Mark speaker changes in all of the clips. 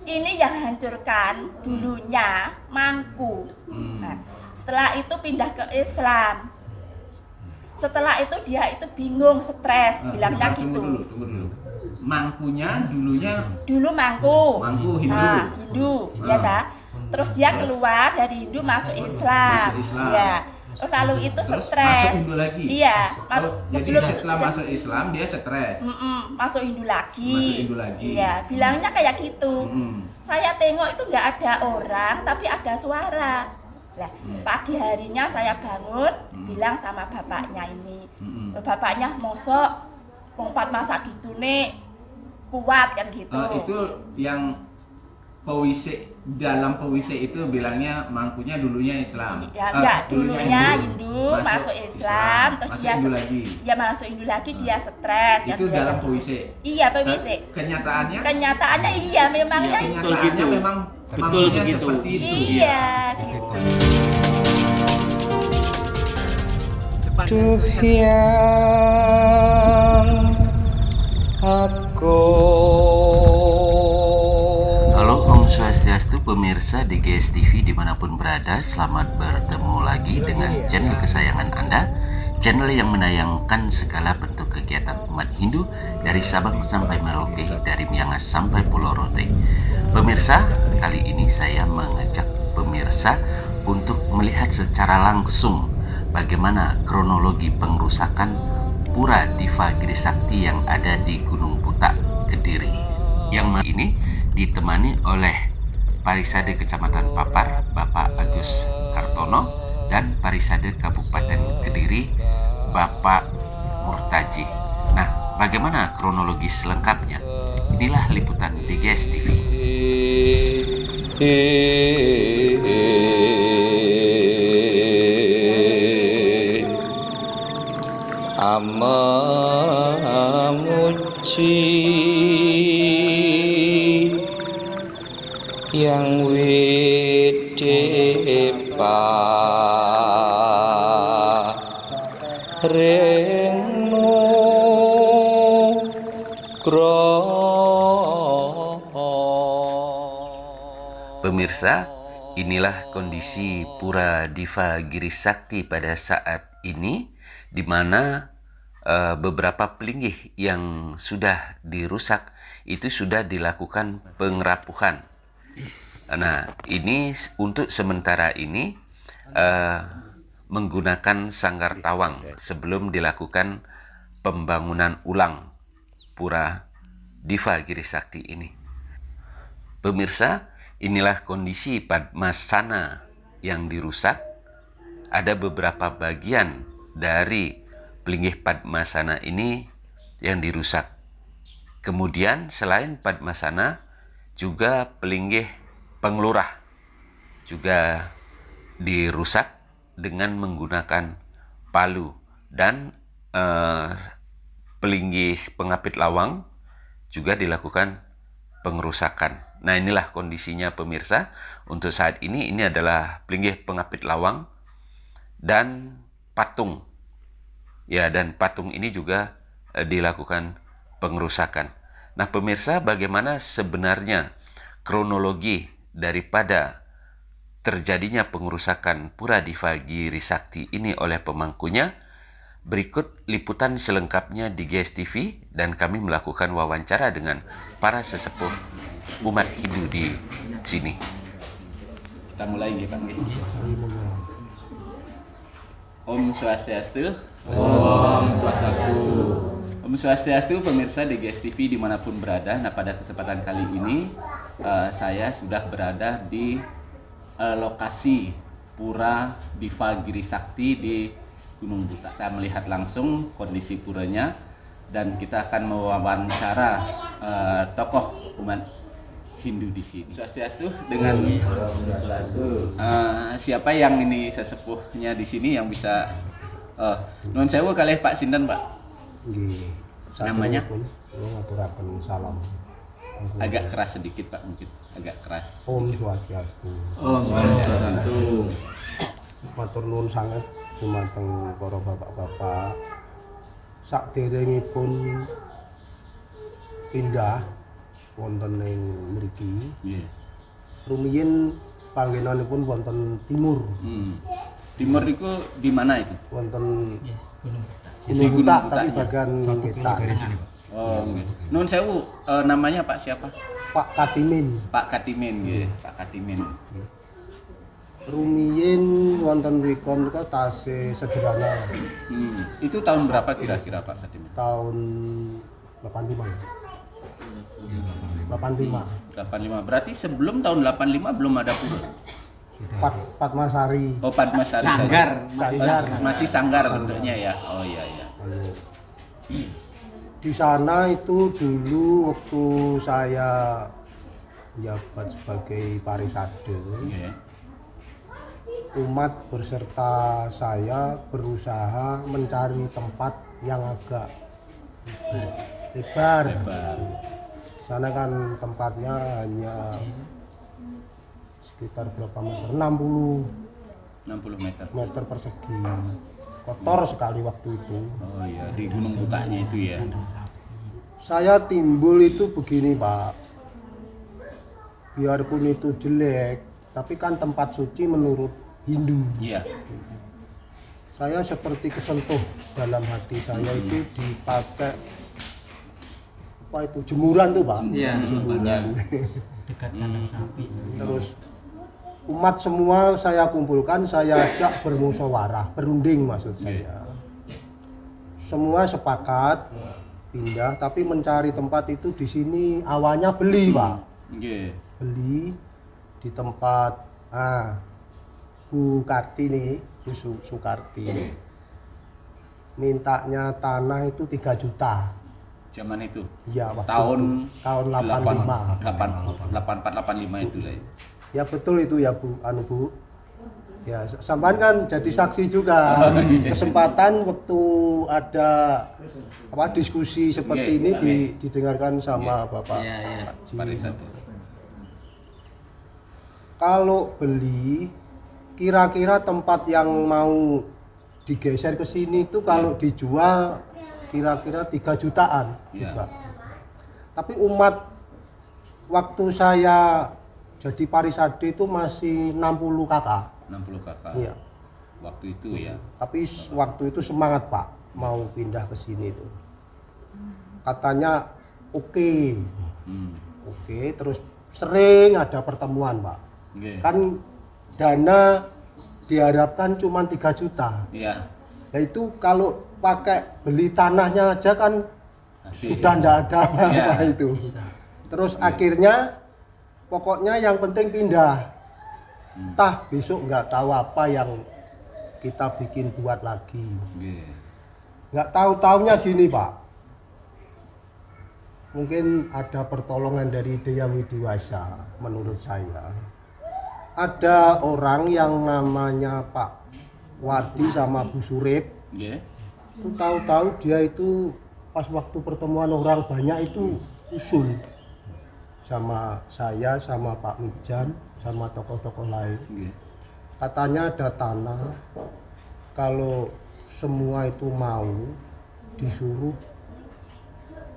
Speaker 1: Ini yang hancurkan dulunya Mangku. Nah, setelah itu pindah ke Islam. Setelah itu dia itu bingung, stres, bilangnya gitu.
Speaker 2: Tunggu dulu. Mangkunya
Speaker 1: Dulu Mangku.
Speaker 2: Mangku Hindu.
Speaker 1: Nah, Hindu, ya dah. Terus dia keluar dari Hindu masuk Islam. Ya. Terus lalu itu stres.
Speaker 2: Masuk Hindu lagi.
Speaker 1: Iya.
Speaker 2: Jadi setelah masuk Islam dia stres.
Speaker 1: Masuk Hindu lagi.
Speaker 2: Masuk Hindu lagi.
Speaker 1: Iya, bilangnya kayak gitu. Saya tengok itu nggak ada orang, tapi ada suara. Lah, pagi harinya saya bangun, bilang sama bapaknya ini. Bapaknya mosok lompat masa gitu nih, kuat kan gitu.
Speaker 2: Itu yang dalam pewisik itu bilangnya Mangkunya dulunya Islam.
Speaker 1: Ya enggak, dulunya Hindu, masuk Islam, terus
Speaker 2: masuk
Speaker 1: dia
Speaker 2: Hindu lagi.
Speaker 1: Ya masuk Hindu lagi, dia stres kan.
Speaker 2: Itu dalam pewisik.
Speaker 1: Iya, pewisik.
Speaker 2: Kenyataannya?
Speaker 1: Kenyataannya iya, memangnya
Speaker 2: iya,
Speaker 1: itu.
Speaker 2: gitu. Memang
Speaker 3: betul begitu.
Speaker 2: Seperti itu.
Speaker 1: Iya, gitu.
Speaker 4: Duh yang aku.
Speaker 3: Halo Om Swastiastu pemirsa di GS TV dimanapun berada, selamat bertemu lagi dengan channel kesayangan Anda, channel yang menayangkan segala bentuk kegiatan umat Hindu dari Sabang sampai Merauke, dari Miangas sampai Pulau Rote. Pemirsa, kali ini saya mengajak pemirsa untuk melihat secara langsung bagaimana kronologi pengrusakan Pura Diva Girisakti yang ada di Gunung Butak, Kediri. Yang ini ditemani oleh Parisade Kecamatan Papar, Bapak Agus Hartono, dan Parisade Kabupaten Kediri, Bapak Murtaji. Nah, bagaimana kronologis selengkapnya? Inilah liputan di GS TV.
Speaker 4: Amemuji yang wedepa rengmu
Speaker 3: Pemirsa, inilah kondisi Pura Diva Girisakti pada saat ini, di mana beberapa pelinggih yang sudah dirusak itu sudah dilakukan pengerapuhan. Nah, ini untuk sementara ini menggunakan sanggar tawang sebelum dilakukan pembangunan ulang Pura Diva Girisakti ini. Pemirsa, inilah kondisi Padmasana yang dirusak. Ada beberapa bagian dari pelinggih Padmasana ini yang dirusak. Kemudian selain Padmasana, juga pelinggih pengelurah juga dirusak dengan menggunakan palu, dan pelinggih pengapit lawang juga dilakukan pengerusakan. Nah, inilah kondisinya pemirsa. Untuk saat ini adalah pelinggih pengapit lawang dan patung. Ya, dan patung ini juga dilakukan pengerusakan. Nah, pemirsa, bagaimana sebenarnya kronologi daripada terjadinya pengerusakan Pura Diva Girisakti ini oleh pemangkunya? Berikut liputan selengkapnya di GS TV, dan kami melakukan wawancara dengan para sesepuh umat Hindu di sini.
Speaker 2: Kita mulai ya, Pak. Om Swastiastu. Om Swastiastu. Om Swastiastu, pemirsa di GS TV dimanapun berada. Nah, pada kesempatan kali ini saya sudah berada di lokasi Pura Diva Girisakti di Gunung Butak. Saya melihat langsung kondisi puranya, dan kita akan mewawancara tokoh umat Hindu di sini. Swastiastu dengan siapa yang ini sesepuhnya di sini yang bisa nuwun sewu kalih Pak Sinten, Pak?
Speaker 5: Nggih.
Speaker 2: Namanya?
Speaker 5: Ngaturaken salam.
Speaker 2: Agak keras sedikit, Pak, mungkin. Agak keras.
Speaker 5: Om Swastiastu.
Speaker 2: Om Swastiastu.
Speaker 5: Matur nuwun sanget dumateng para bapak-bapak. Sakderengipun pindah wonten ing mriki.
Speaker 2: Nggih.
Speaker 5: Rumiyin panggenanipun wonten timur.
Speaker 2: Timur itu di mana itu?
Speaker 5: Wonten
Speaker 2: Di
Speaker 5: Gunung
Speaker 2: Gunung
Speaker 5: Butak
Speaker 2: Butak,
Speaker 5: tapi
Speaker 2: ya?
Speaker 5: bagian kita.
Speaker 2: Oh, nggih. Nun sewu, namanya Pak siapa?
Speaker 5: Pak Katimin.
Speaker 2: Pak Katimin nggih, Pak Katimin.
Speaker 5: Rumiyin wonten mriku menika tasih sederhana.
Speaker 2: Itu tahun berapa kira-kira Pak Katimin?
Speaker 5: Tahun 85. 85.
Speaker 2: 85. Berarti sebelum tahun 85 belum ada pura.
Speaker 5: Padmasari.
Speaker 2: Oh, Padmasari
Speaker 6: Sanggar.
Speaker 2: masih sanggar bentuknya ya. Oh iya iya.
Speaker 5: Di sana itu dulu waktu saya menjabat sebagai parisade,
Speaker 2: Nggih.
Speaker 5: umat beserta saya berusaha mencari tempat yang agak lebar. Di sana kan tempatnya hanya sekitar berapa meter?
Speaker 2: 60 meter.
Speaker 5: meter persegi. Kotor sekali waktu itu.
Speaker 2: Oh iya, di Gunung Butaknya itu ya.
Speaker 5: Saya timbul itu begini Pak, biarpun itu jelek, tapi kan tempat suci menurut Hindu.
Speaker 2: Iya.
Speaker 5: Saya seperti kesentuh dalam hati saya itu dipakai apa itu jemuran tuh Pak.
Speaker 6: Iya,
Speaker 5: Jemuran.
Speaker 6: dekat kandang sapi.
Speaker 5: Terus umat semua saya kumpulkan, saya ajak bermusyawarah, berunding maksud saya. Semua sepakat pindah, tapi mencari tempat itu di sini awalnya beli Pak.
Speaker 2: Nggih.
Speaker 5: Beli di tempat Bu Karti nih, Bu Sukarti. Mintanya tanah itu 3 juta.
Speaker 2: Zaman itu.
Speaker 5: Iya, waktu
Speaker 2: Tahun
Speaker 5: itu. Tahun 85.
Speaker 2: 84 85 itu lah.
Speaker 5: Ya betul itu ya Bu, Bu. Ya, sampean kan jadi saksi juga. Kesempatan waktu ada diskusi seperti ini didengarkan sama Bapak Haji.
Speaker 2: Parisade.
Speaker 5: Kalau beli kira-kira tempat yang mau digeser ke sini itu kalau dijual kira-kira 3 jutaan juga. Tapi umat waktu saya jadi parisade itu masih 60 kakak.
Speaker 2: 60 kakak.
Speaker 5: Iya.
Speaker 2: Waktu itu ya.
Speaker 5: Tapi waktu itu semangat Pak mau pindah ke sini itu. Katanya oke. Oke, terus sering ada pertemuan Pak.
Speaker 2: Nggih.
Speaker 5: Kan dana diharapkan cuma 3 juta.
Speaker 2: Iya.
Speaker 5: Nah itu kalau pakai beli tanahnya aja kan sudah ndak ada apa itu. Terus akhirnya pokoknya yang penting pindah. Entah besok nggak tahu apa yang kita bikin buat lagi. Nggak tahu-taunya gini Pak. Mungkin ada pertolongan dari Dewa Widiwasa menurut saya. Ada orang yang namanya Pak Wardi sama Bu Surip. Itu tahu-tahu dia itu pas waktu pertemuan orang banyak itu usul sama saya, sama Pak Mijan, sama tokoh-tokoh lain. Katanya ada tanah, kalau semua itu mau disuruh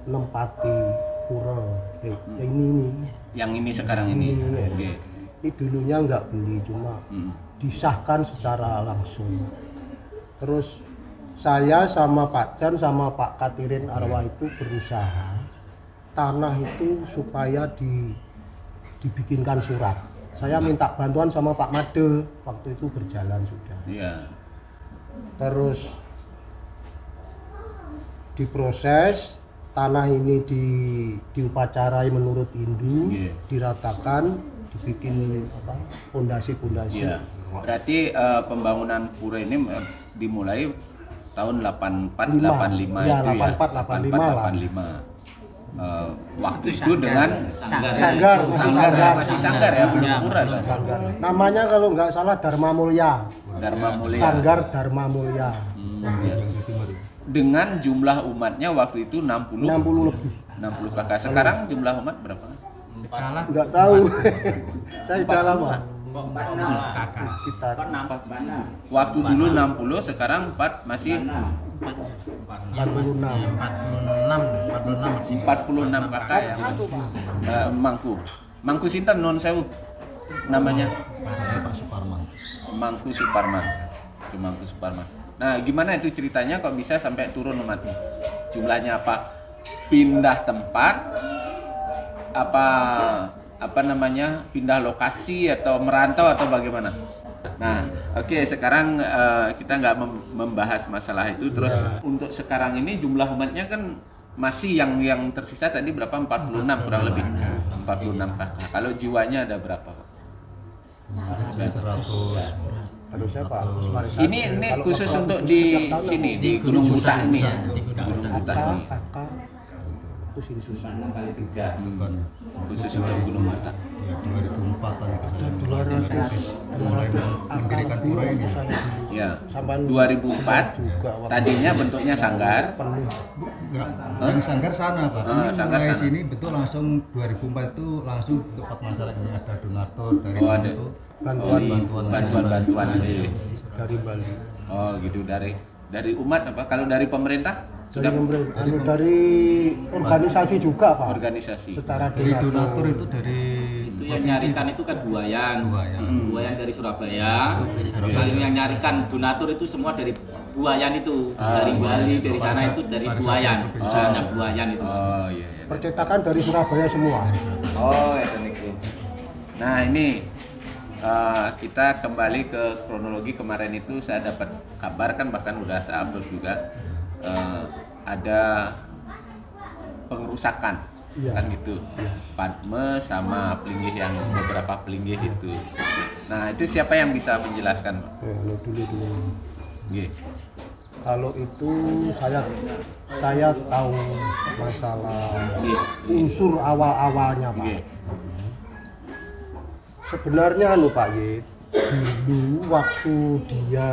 Speaker 5: nempati pura. Ini.
Speaker 2: Yang ini sekarang ini.
Speaker 5: Ini dulunya nggak beli, cuma disahkan secara langsung. Terus saya sama Pak Jan sama Pak Katirin Arwah itu berusaha tanah itu supaya dibikinkan surat. Saya minta bantuan sama Pak Made, waktu itu berjalan sudah.
Speaker 2: Iya.
Speaker 5: Terus diproses, tanah ini diupacarai menurut Hindu, diratakan, dibikin pondasi-pondasi.
Speaker 2: Iya. Berarti pembangunan pura ini dimulai tahun 84 85
Speaker 5: ya,
Speaker 2: itu
Speaker 5: 84,
Speaker 2: ya.
Speaker 5: 85.
Speaker 2: Waktu itu dengan
Speaker 5: Sanggar.
Speaker 2: masih sanggar ya, belum pura.
Speaker 5: Sanggar. Namanya kalau nggak salah Dharma Mulya.
Speaker 2: Dharma Mulya.
Speaker 5: Sanggar Dharma Mulya.
Speaker 2: Dengan jumlah umatnya waktu itu 60
Speaker 5: lebih.
Speaker 2: 60 kakak. Sekarang jumlah umat berapa?
Speaker 5: Nggak tahu. Saya sudah lama. Sekitar
Speaker 2: Waktu dulu 60, sekarang 4 masih 46 kakak ya. Mangku. Mangku sinten non sewu namanya?
Speaker 7: Pak Suparman.
Speaker 2: Mangku Suparman. Itu Mangku Suparman. Nah, gimana itu ceritanya kok bisa sampai turun umatnya? Jumlahnya apa? Pindah tempat? Apa namanya? Pindah lokasi atau merantau atau bagaimana? Nah, oke, sekarang kita nggak membahas masalah itu. Terus untuk sekarang ini jumlah umatnya kan masih yang tersisa tadi berapa? 46 kurang lebih. 46 kakak. Kalau jiwanya ada berapa, Pak?
Speaker 5: Harusnya Pak.
Speaker 2: Ini khusus untuk di sini di Gunung Buta ini ya. Di Gunung Buta ini.
Speaker 5: Kakak itu sini susah.
Speaker 2: Khusus untuk Gunung Buta.
Speaker 7: Ya 2004 an itu saya
Speaker 5: 200
Speaker 7: mendirikan pura ini.
Speaker 2: Ya.
Speaker 5: Sampai
Speaker 2: 2004
Speaker 5: juga
Speaker 2: tadinya bentuknya sanggar.
Speaker 7: Enggak, yang sanggar sana Pak. Ini
Speaker 2: Sanggar
Speaker 7: mulai
Speaker 2: sana.
Speaker 7: sini betul langsung 2004 itu langsung tempat masyarakat ini ada donatur dari
Speaker 2: Oh, ada.
Speaker 7: itu.
Speaker 2: Bantuan itu.
Speaker 5: dari Bali.
Speaker 2: Oh, gitu dari umat apa? Kalau dari pemerintah
Speaker 5: Dari
Speaker 2: sudah
Speaker 5: dari organisasi juga Pak.
Speaker 2: organisasi.
Speaker 5: Secara
Speaker 7: Dari donatur itu dari
Speaker 8: Itu yang nyarikan itu kan buayan dari Surabaya. Kalau yang nyarikan donatur itu semua dari buayan itu, dari Bali, dari sana itu dari buayan, perusahaannya buayan itu.
Speaker 2: Oh, iya.
Speaker 5: percetakan dari Surabaya semua.
Speaker 2: Oh, ya itu. Nah, ini kita kembali ke kronologi kemarin itu saya dapat kabar kan bahkan udah saya upload juga ada pengerusakan kan gitu Padme sama pelinggih yang beberapa pelinggih itu. Nah, itu siapa yang bisa menjelaskan?
Speaker 5: Dulu.
Speaker 2: Nggih.
Speaker 5: Kalau itu saya tahu masalah unsur awal-awalnya Pak.
Speaker 2: Nggih.
Speaker 5: Sebenarnya Pak Yit, dulu waktu dia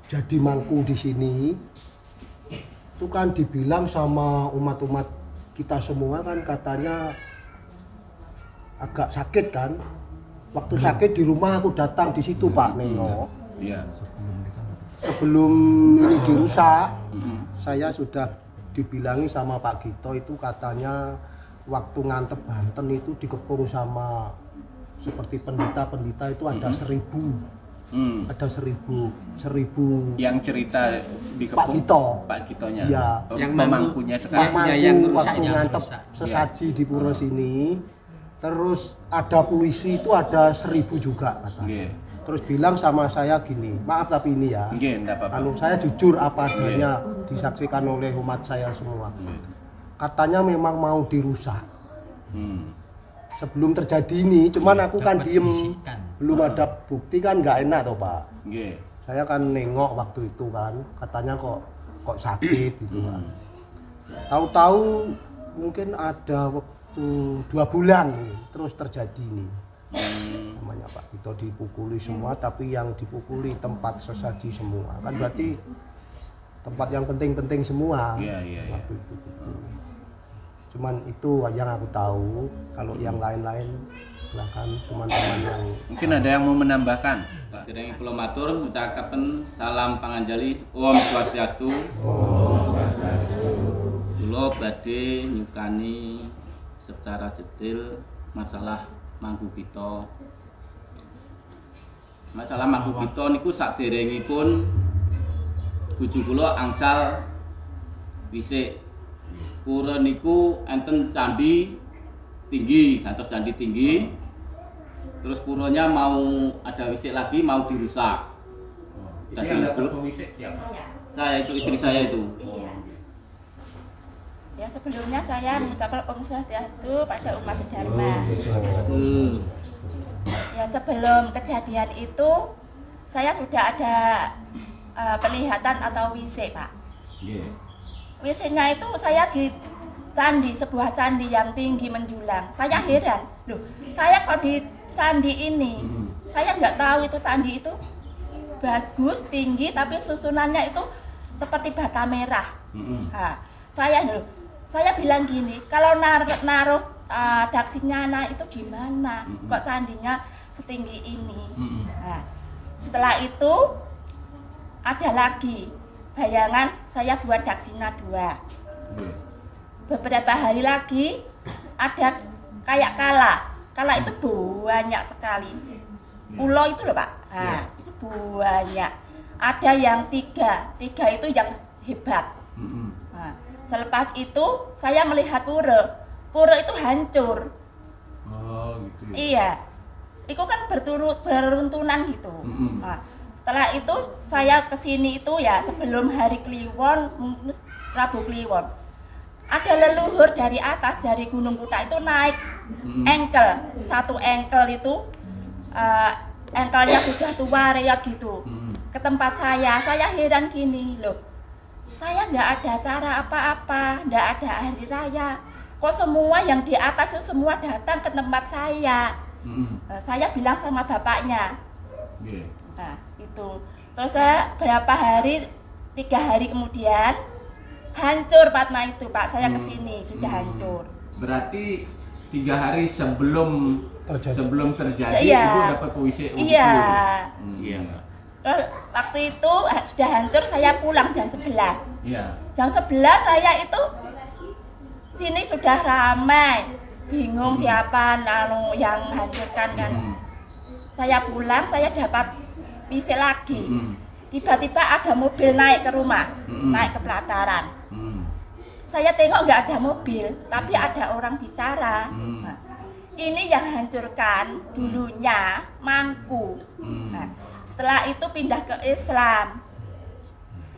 Speaker 5: jadi mangku di sini, itu kan dibilang sama umat-umat kita semua kan katanya agak sakit kan. Waktu sakit di rumah aku datang di situ Pak nengok.
Speaker 2: Iya.
Speaker 5: Sebelum ini dirusak, saya sudah dibilangi sama Pak Gito itu katanya waktu ngantep Banten itu dikepung sama seperti pendeta-pendeta itu ada 1000. Ada 1000
Speaker 2: Yang cerita di
Speaker 5: Pak Gito.
Speaker 2: Pak Gitonya.
Speaker 5: Iya.
Speaker 2: Yang pemangkunya
Speaker 5: Pak
Speaker 2: sekarang.
Speaker 5: Mangku waktu ngantep sesaji di pura sini. Terus ada polisi itu ada 1000 juga katanya.
Speaker 2: Nggih.
Speaker 5: Terus bilang sama saya gini, maaf tapi ini ya.
Speaker 2: Nggih, enggak apa-apa.
Speaker 5: Saya jujur apa adanya disaksikan oleh umat saya semua. Katanya memang mau dirusak. Sebelum terjadi ini, cuman aku kan diem, belum ada bukti kan nggak enak toh Pak.
Speaker 2: Nggih.
Speaker 5: Saya kan nengok waktu itu kan, katanya kok sakit gitu kan. Tahu-tahu mungkin ada waktu 2 bulan terus terjadi ini. Namanya Pak Gito dipukuli semua, tapi yang dipukuli tempat sesaji semua. Kan berarti tempat yang penting-penting semua.
Speaker 2: Iya.
Speaker 5: Waktu itu gitu. Cuman itu yang aku tahu. Kalau yang lain-lain silakan teman-teman yang
Speaker 2: Mungkin ada yang mau menambahkan.
Speaker 8: Dereng kula matur ngucapaken salam panganjali Om Swastiastu. Kula badhe nyukani secara detail masalah Mangku Gito. Masalah Mangku Gito niku saderengipun bojo kula angsal wisik. Pura niku enten candi tinggi, gantos candi tinggi. Terus puranya mau ada wisik lagi, mau dirusak.
Speaker 2: Itu yang dapat pemisik siapa?
Speaker 8: Saya itu istri saya itu.
Speaker 1: Iya. Ya sebelumnya saya mengucapkan Om Swastiastu pada umat sedharma. Ya sebelum kejadian itu saya sudah ada penglihatan atau wisik Pak. Wisiknya itu saya di candi, sebuah candi yang tinggi menjulang. Saya heran, loh saya kok di candi ini, saya nggak tahu itu candi itu bagus, tinggi, tapi susunannya itu seperti bata merah. Nah, saya bilang gini, kalau naruh Daksinyana itu gimana? Kok candinya setinggi ini? Nah, setelah itu ada lagi bayangan saya buat daksina 2. Beberapa hari lagi ada kayak kala itu banyak sekali. Ulo itu loh Pak, nah, itu banyak. Ada yang 3 itu yang hebat. Nah, selepas itu saya melihat pura itu hancur.
Speaker 2: Oh gitu.
Speaker 1: Iya, itu kan beruntunan gitu. Nah, setelah itu saya kesini itu ya sebelum hari Kliwon, Rabu Kliwon. Ada leluhur dari atas dari Gunung Kuta itu naik satu engkel itu engkelnya sudah tua reot gitu ke tempat saya heran gini loh, saya nggak ada acara apa-apa, nggak ada hari raya, kok semua yang di atas itu semua datang ke tempat saya. Saya bilang sama bapaknya, nah itu terus saya berapa hari 3 hari kemudian hancur Patma itu Pak, saya kesini sudah hancur.
Speaker 2: Berarti 3 hari sebelum terjadi
Speaker 1: iya.
Speaker 2: Ibu dapat puisi itu.
Speaker 1: Iya.
Speaker 2: Iya.
Speaker 1: Terus waktu itu sudah hancur, saya pulang jam 11.
Speaker 2: Iya.
Speaker 1: Jam 11 saya itu sini sudah ramai, bingung siapa yang hancurkan kan. Saya pulang, saya dapat puisi lagi. Tiba-tiba ada mobil naik ke rumah, naik ke pelataran. Saya tengok nggak ada mobil, tapi ada orang bicara. Nah, ini yang hancurkan dulunya Mangku. Nah, setelah itu pindah ke Islam.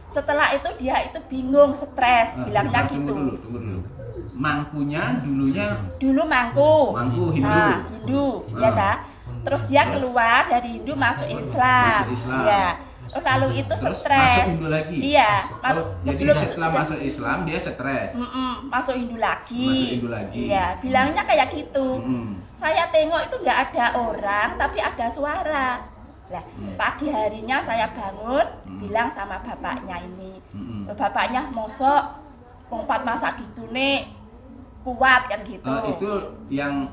Speaker 1: Setelah itu dia itu bingung, stres, bilangnya gitu.
Speaker 2: Tunggu dulu. Mangkunya
Speaker 1: Dulu Mangku.
Speaker 2: Hindu.
Speaker 1: Nah, Hindu, ya dah. Terus dia keluar dari Hindu masuk Islam. Ya. Terus lalu itu stres.
Speaker 2: Masuk Hindu lagi.
Speaker 1: Iya.
Speaker 2: Jadi setelah masuk Islam dia stres.
Speaker 1: Masuk Hindu lagi. Iya, bilangnya kayak gitu. Saya tengok itu nggak ada orang, tapi ada suara. Lah, pagi harinya saya bangun, bilang sama bapaknya ini. Bapaknya mosok lompat masak gitu nih, kuat kan gitu.
Speaker 2: Itu yang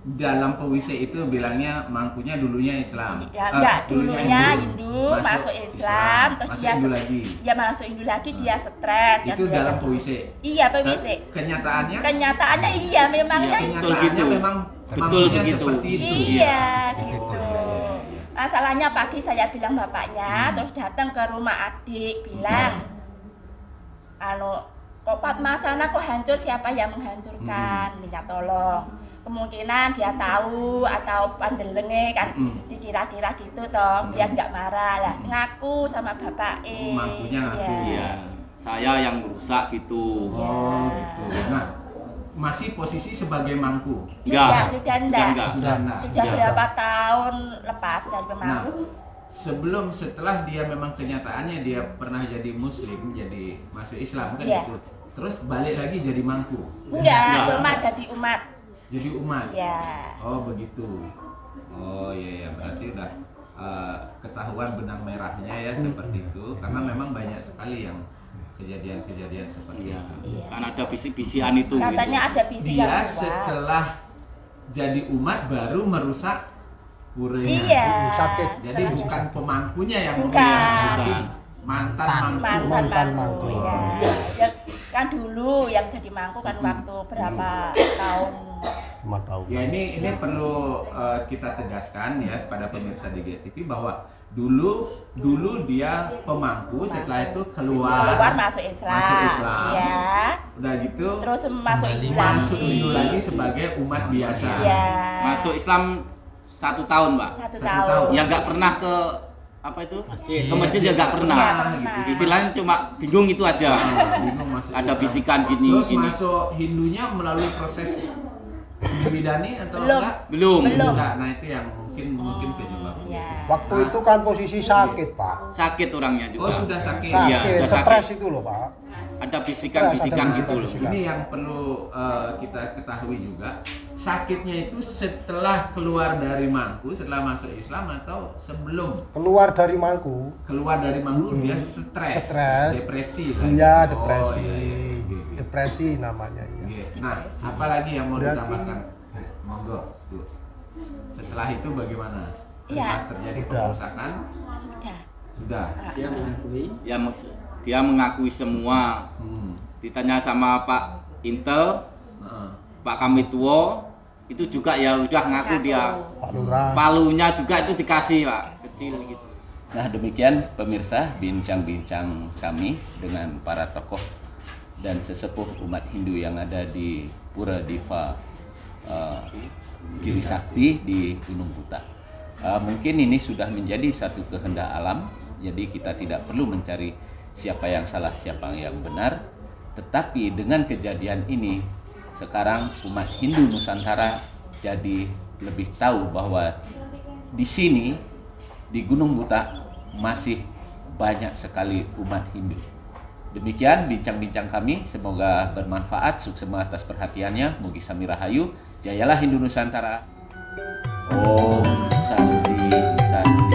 Speaker 2: dalam puisi itu bilangnya Mangkunya dulunya Islam.
Speaker 1: Ya enggak, dulunya Hindu, masuk Islam, terus
Speaker 2: masuk
Speaker 1: dia
Speaker 2: Hindu lagi.
Speaker 1: Ya masuk Hindu lagi, dia stres kan.
Speaker 2: Itu dalam puisi.
Speaker 1: Iya, puisi. Kenyataannya iya memangnya
Speaker 8: Betul begitu.
Speaker 2: Seperti itu.
Speaker 1: Iya, gitu. Masalahnya pagi saya bilang bapaknya, terus datang ke rumah adik, bilang, kok Patma sana kok hancur, siapa yang menghancurkan, minta tolong. Kemungkinan dia tahu atau pandelenge kan, dikira-kira gitu toh, biar nggak marah lah. Ngaku sama bapak
Speaker 2: Mangkunya ngaku.
Speaker 8: Iya. Saya yang merusak gitu.
Speaker 2: Oh, gitu. Nah, masih posisi sebagai Mangku.
Speaker 1: Sudah enggak.
Speaker 2: Sudah
Speaker 1: Berapa tahun lepas dari Mangku.
Speaker 2: Setelah dia memang kenyataannya dia pernah jadi Muslim, jadi masuk Islam kan gitu. Terus balik lagi jadi Mangku.
Speaker 1: Enggak, cuma jadi umat.
Speaker 2: Jadi umat.
Speaker 1: Ya.
Speaker 2: Oh begitu. Oh iya, berarti udah ketahuan benang merahnya ya seperti itu. Karena memang banyak sekali yang kejadian-kejadian seperti itu.
Speaker 1: Iya.
Speaker 8: Kan ada bisik-bisikan itu.
Speaker 1: Katanya
Speaker 8: gitu.
Speaker 1: ada bisik yang
Speaker 2: Dia
Speaker 1: kuat.
Speaker 2: setelah jadi umat baru merusak puranya.
Speaker 1: Iya.
Speaker 5: Sakit.
Speaker 2: Jadi bukan pemangkunya yang
Speaker 1: Bukan.
Speaker 2: mantan Mangku.
Speaker 1: Mantan Mangku. Ya. Ya, kan dulu yang jadi Mangku kan waktu berapa tahun.
Speaker 5: 5 tahun.
Speaker 2: Ya ini perlu kita tegaskan ya pada pemirsa di GSTV bahwa dulu dia pemangku, setelah itu keluar
Speaker 1: masuk Islam. Iya.
Speaker 2: Udah gitu
Speaker 1: Terus masuk
Speaker 2: Hindu lagi sebagai umat biasa.
Speaker 1: Iya.
Speaker 8: Masuk Islam 1 tahun, Pak.
Speaker 1: 1 tahun.
Speaker 8: Ya nggak pernah ke apa itu? Ke masjid ya nggak pernah.
Speaker 1: Nggak pernah.
Speaker 8: Istilahnya cuma bingung itu aja.
Speaker 2: Bingung masuk
Speaker 8: Ada
Speaker 2: Islam.
Speaker 8: bisikan gini.
Speaker 2: Terus masuk Hindunya melalui proses dibidani atau enggak?
Speaker 8: Belum.
Speaker 2: Enggak. Nah itu yang mungkin penyebabnya.
Speaker 1: Iya.
Speaker 5: Waktu itu kan posisi sakit, Pak.
Speaker 8: Sakit orangnya juga.
Speaker 2: Oh sudah sakit.
Speaker 8: Iya,
Speaker 5: Sakit,
Speaker 8: sudah
Speaker 5: stres
Speaker 8: sakit.
Speaker 5: itu loh, Pak.
Speaker 8: Ada bisikan-bisikan
Speaker 5: Ada
Speaker 8: gitu loh.
Speaker 5: bisikan-bisikan.
Speaker 2: Ini yang perlu kita ketahui juga. Sakitnya itu setelah keluar dari Mangku, setelah masuk Islam atau sebelum
Speaker 5: Keluar dari Mangku.
Speaker 2: Dia stres, depresi lah.
Speaker 5: Iya, depresi.
Speaker 2: Oh, iya.
Speaker 5: Depresi namanya ya.
Speaker 2: Iya. Nah, apalagi yang mau
Speaker 5: Berarti-
Speaker 2: ditambahkan? Monggo, Bu. Setelah itu bagaimana?
Speaker 1: Iya.
Speaker 2: Setelah terjadi
Speaker 5: Sudah.
Speaker 2: perusakan, Sudah.
Speaker 8: Dia mengakui. Ya, dia mengakui semua. Ditanya sama Pak Intel, Pak Kamituo, itu juga ya udah ngaku dia. Palunya juga itu dikasih Pak, kecil gitu.
Speaker 2: Nah demikian pemirsa bincang-bincang kami dengan para tokoh dan sesepuh umat Hindu yang ada di Pura Diva Giri Sakti di Gunung Buta. Mungkin ini sudah menjadi satu kehendak alam, jadi kita tidak perlu mencari siapa yang salah, siapa yang benar. Tetapi dengan kejadian ini, sekarang umat Hindu Nusantara jadi lebih tahu bahwa di sini, di Gunung Buta, masih banyak sekali umat Hindu. Demikian bincang-bincang kami, semoga bermanfaat. Sukses atas perhatiannya. Mugi Sami Rahayu, jayalah Hindu Nusantara. Om Santi Santi.